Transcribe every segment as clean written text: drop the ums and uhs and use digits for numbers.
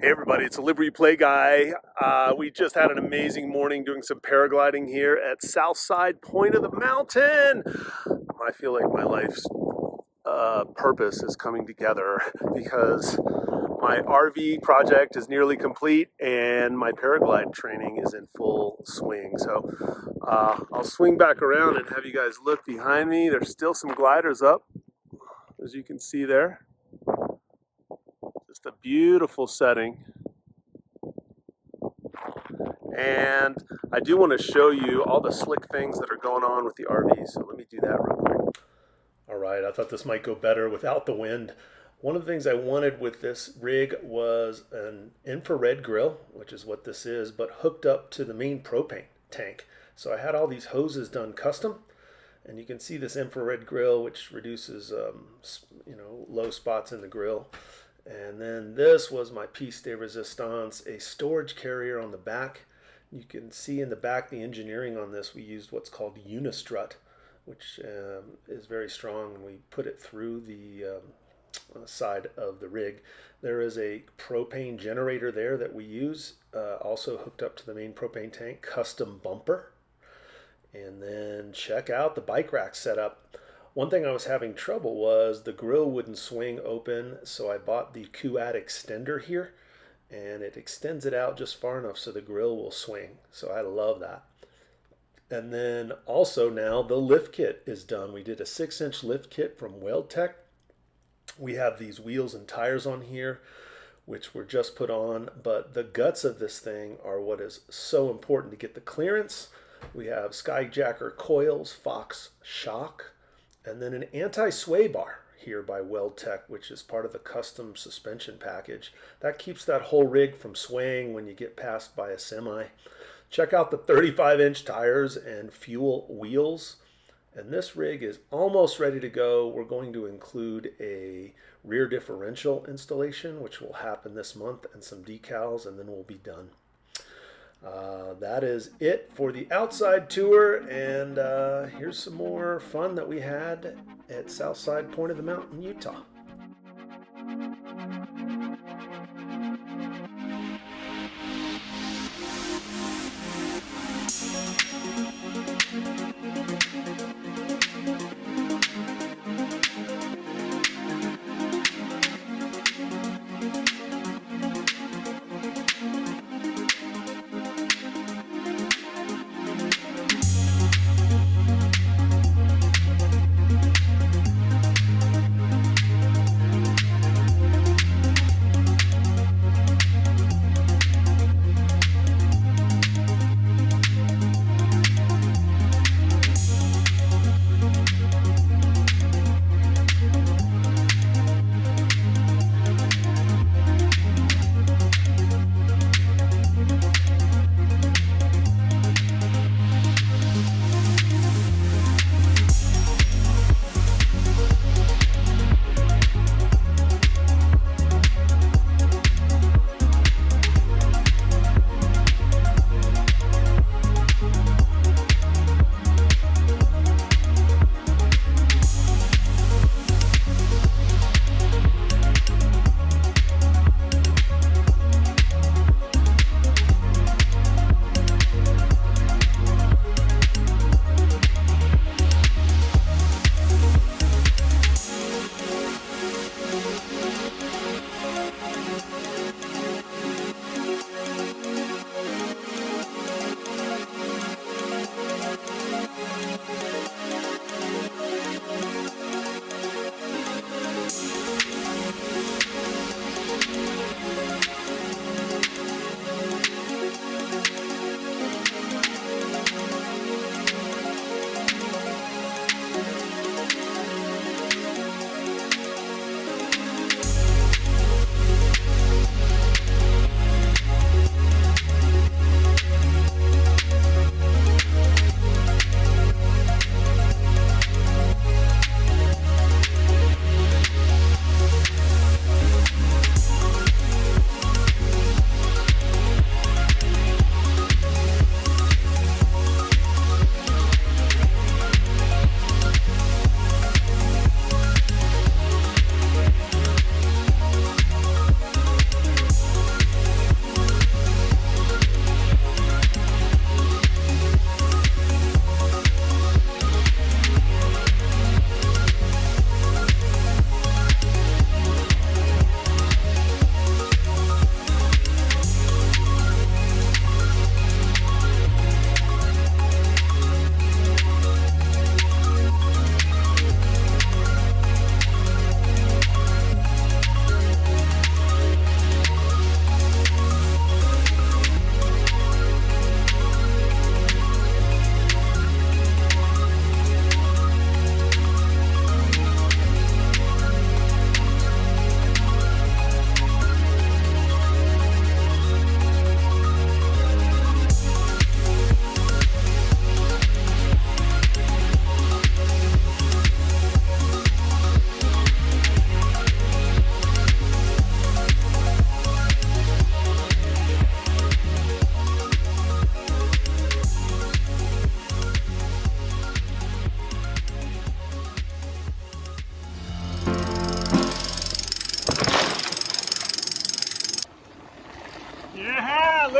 Hey everybody, it's a Livery Play Guy. We just had an amazing morning doing some paragliding here at Southside Point of the Mountain. I feel like my life's purpose is coming together because my RV project is nearly complete and my paraglide training is in full swing. So I'll swing back around and have you guys look behind me. There's still some gliders up, as you can see there. Just a beautiful setting. And I do want to show you all the slick things that are going on with the RV. So let me do that real quick. All right, I thought this might go better without the wind. One of the things I wanted with this rig was an infrared grill, which is what this is, but hooked up to the main propane tank. So I had all these hoses done custom. And you can see this infrared grill, which reduces low spots in the grill. And then this was my piece de resistance, a storage carrier on the back. You can see in the back the engineering on this. We used what's called unistrut, which is very strong, and we put it through the side of the rig. There is a propane generator there that we use, also hooked up to the main propane tank, custom bumper. And then check out the bike rack setup. One thing I was having trouble was the grill wouldn't swing open, so I bought the quad extender here, and it extends it out just far enough so the grill will swing. So I love that. And then also now the lift kit is done. We did a 6-inch lift kit from WeldTec. We have these wheels and tires on here, which were just put on, but the guts of this thing are what is so important to get the clearance. We have Skyjacker coils, Fox shock, and then an anti-sway bar here by WeldTec, which is part of the custom suspension package. That keeps that whole rig from swaying when you get passed by a semi. Check out the 35-inch tires and fuel wheels. And this rig is almost ready to go. We're going to include a rear differential installation, which will happen this month, and some decals, and then we'll be done. That is it for the outside tour, and here's some more fun that we had at Southside Point of the Mountain, Utah.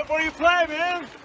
before you play, man.